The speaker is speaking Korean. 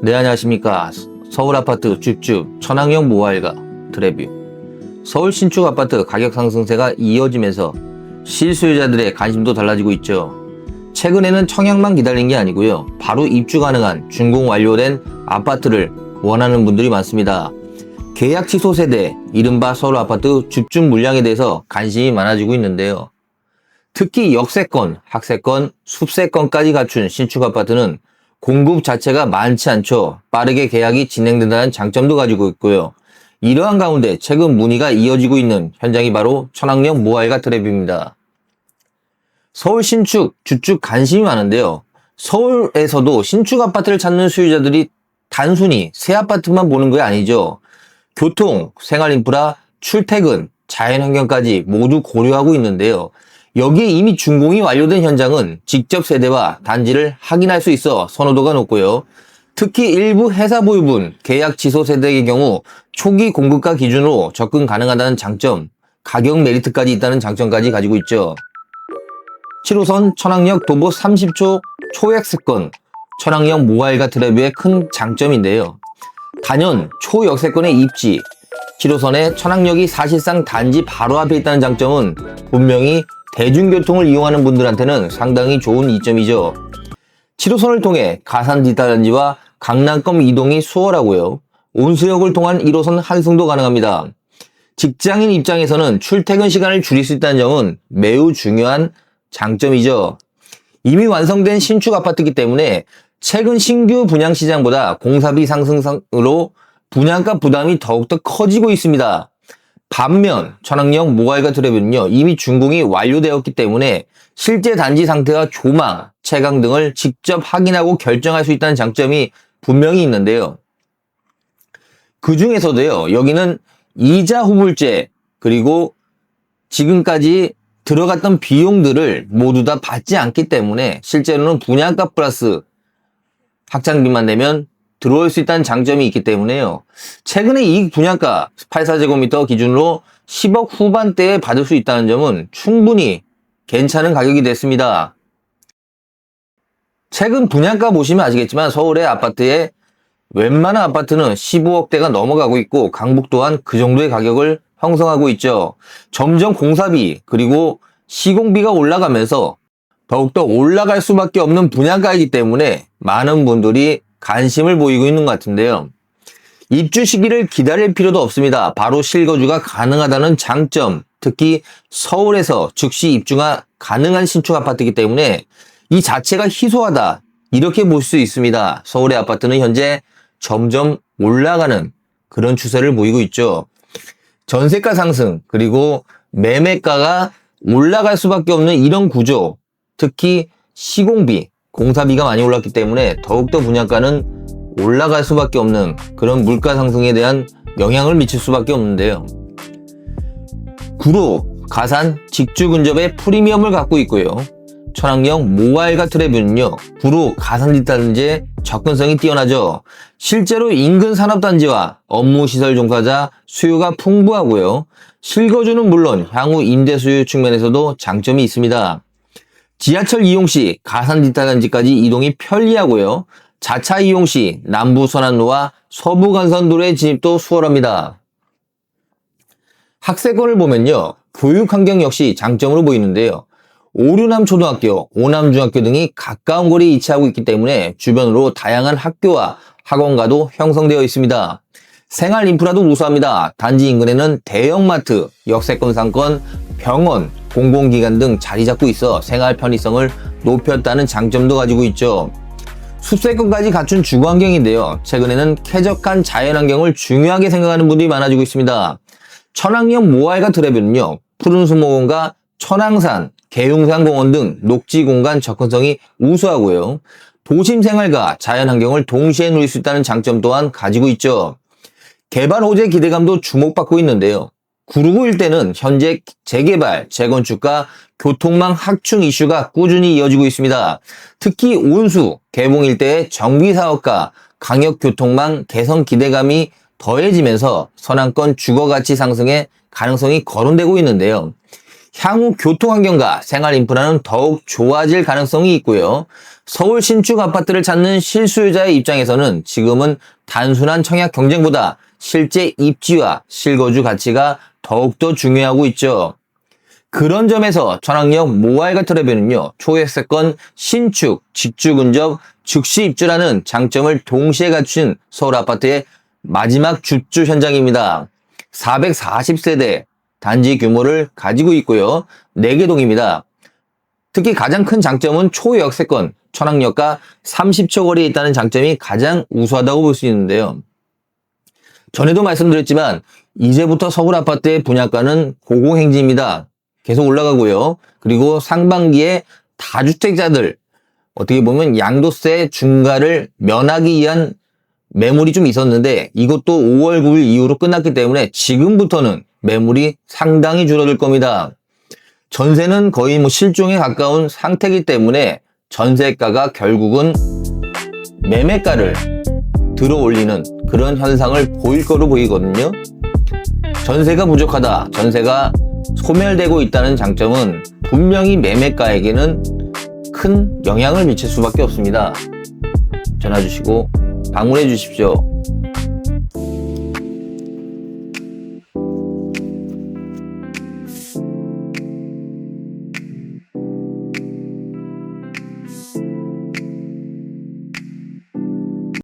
네, 안녕하십니까. 서울 아파트 줍줍 천왕역 모아일가 드레뷰. 서울 신축 아파트 가격 상승세가 이어지면서 실수요자들의 관심도 달라지고 있죠. 최근에는 청약만 기다린 게 아니고요, 바로 입주 가능한 준공 완료된 아파트를 원하는 분들이 많습니다. 계약 취소 세대, 이른바 서울 아파트 줍줍 물량에 대해서 관심이 많아지고 있는데요. 특히 역세권, 학세권, 숲세권까지 갖춘 신축 아파트는 공급 자체가 많지 않죠. 빠르게 계약이 진행된다는 장점도 가지고 있고요. 이러한 가운데 최근 문의가 이어지고 있는 현장이 바로 천왕역 모아일가 드레뷰입니다. 서울 신축, 주축 관심이 많은데요. 서울에서도 신축 아파트를 찾는 수요자들이 단순히 새 아파트만 보는 게 아니죠. 교통, 생활인프라, 출퇴근, 자연환경까지 모두 고려하고 있는데요. 여기에 이미 준공이 완료된 현장은 직접 세대와 단지를 확인할 수 있어 선호도가 높고요. 특히 일부 회사 보유분, 계약 취소 세대의 경우 초기 공급가 기준으로 접근 가능하다는 장점, 가격 메리트까지 있다는 장점까지 가지고 있죠. 7호선 천왕역 도보 30초 초역세권, 천왕역 모아일가 드레뷰의 큰 장점인데요. 단연 초역세권의 입지, 7호선의 천왕역이 사실상 단지 바로 앞에 있다는 장점은 분명히 대중교통을 이용하는 분들한테는 상당히 좋은 이점이죠. 7호선을 통해 가산 디지털단지와 강남권 이동이 수월하고요. 온수역을 통한 1호선 환승도 가능합니다. 직장인 입장에서는 출퇴근 시간을 줄일 수 있다는 점은 매우 중요한 장점이죠. 이미 완성된 신축 아파트이기 때문에 최근 신규 분양 시장보다 공사비 상승으로 분양가 부담이 더욱더 커지고 있습니다. 반면 천왕역 모아일가 드레뷰는요, 이미 준공이 완료되었기 때문에 실제 단지 상태와 조망, 채광 등을 직접 확인하고 결정할 수 있다는 장점이 분명히 있는데요. 그 중에서도요, 여기는 이자 후불제, 그리고 지금까지 들어갔던 비용들을 모두 다 받지 않기 때문에 실제로는 분양가 플러스 확장비만 내면 들어올 수 있다는 장점이 있기 때문에요. 최근에 이 분양가 84제곱미터 기준으로 10억 후반대에 받을 수 있다는 점은 충분히 괜찮은 가격이 됐습니다. 최근 분양가 보시면 아시겠지만 서울의 아파트의 웬만한 아파트는 15억대가 넘어가고 있고 강북 또한 그 정도의 가격을 형성하고 있죠. 점점 공사비 그리고 시공비가 올라가면서 더욱더 올라갈 수밖에 없는 분양가이기 때문에 많은 분들이 관심을 보이고 있는 것 같은데요. 입주 시기를 기다릴 필요도 없습니다. 바로 실거주가 가능하다는 장점, 특히 서울에서 즉시 입주가 가능한 신축 아파트이기 때문에 이 자체가 희소하다, 이렇게 볼 수 있습니다. 서울의 아파트는 현재 점점 올라가는 그런 추세를 보이고 있죠. 전세가 상승, 그리고 매매가가 올라갈 수밖에 없는 이런 구조, 특히 시공비, 공사비가 많이 올랐기 때문에 더욱더 분양가는 올라갈 수밖에 없는 그런 물가 상승에 대한 영향을 미칠 수밖에 없는데요. 구로, 가산, 직주 근접의 프리미엄을 갖고 있고요. 천왕역 모아일가 드레뷰는요, 구로, 가산 디지털단지의 접근성이 뛰어나죠. 실제로 인근 산업단지와 업무시설 종사자 수요가 풍부하고요. 실거주는 물론 향후 임대 수요 측면에서도 장점이 있습니다. 지하철 이용 시 가산 디지털단지까지 이동이 편리하고요. 자차 이용 시 남부 선안로와 서부 간선도로의 진입도 수월합니다. 학세권을 보면요, 교육 환경 역시 장점으로 보이는데요. 오류남 초등학교, 오남 중학교 등이 가까운 거리에 위치하고 있기 때문에 주변으로 다양한 학교와 학원가도 형성되어 있습니다. 생활 인프라도 우수합니다. 단지 인근에는 대형마트, 역세권 상권, 병원, 공공기관 등 자리 잡고 있어 생활 편의성을 높였다는 장점도 가지고 있죠. 숲세권까지 갖춘 주거환경인데요. 최근에는 쾌적한 자연환경을 중요하게 생각하는 분들이 많아지고 있습니다. 천왕역 모아일가 드레뷰는요, 푸른 수목원과 천왕산, 계룡산공원 등 녹지공간 접근성이 우수하고요. 도심 생활과 자연환경을 동시에 누릴 수 있다는 장점 또한 가지고 있죠. 개발 호재 기대감도 주목받고 있는데요. 구로구 일대는 현재 재개발, 재건축과 교통망 확충 이슈가 꾸준히 이어지고 있습니다. 특히 온수, 개봉 일대의 정비사업과 강역교통망 개선 기대감이 더해지면서 선안권 주거가치 상승의 가능성이 거론되고 있는데요. 향후 교통환경과 생활 인프라는 더욱 좋아질 가능성이 있고요. 서울 신축 아파트를 찾는 실수요자의 입장에서는 지금은 단순한 청약 경쟁보다 실제 입지와 실거주 가치가 더욱더 중요하고 있죠. 그런 점에서 천왕역 모알가 트레뷰는요, 초역세권 신축, 직주 근접, 즉시 입주라는 장점을 동시에 갖춘 서울 아파트의 마지막 줍주 현장입니다. 440세대 단지 규모를 가지고 있고요. 4개 동입니다. 특히 가장 큰 장점은 초역세권, 천왕역과 30초 거리에 있다는 장점이 가장 우수하다고 볼 수 있는데요. 전에도 말씀드렸지만 이제부터 서울 아파트의 분양가는 고공행진입니다. 계속 올라가고요. 그리고 상반기에 다주택자들 어떻게 보면 양도세 중과를 면하기 위한 매물이 좀 있었는데 이것도 5월 9일 이후로 끝났기 때문에 지금부터는 매물이 상당히 줄어들 겁니다. 전세는 거의 실종에 가까운 상태이기 때문에 전세가가 결국은 매매가를 들어 올리는 그런 현상을 보일 거로 보이거든요. 전세가 부족하다, 전세가 소멸되고 있다는 장점은 분명히 매매가에게는 큰 영향을 미칠 수밖에 없습니다. 전화 주시고 방문해 주십시오.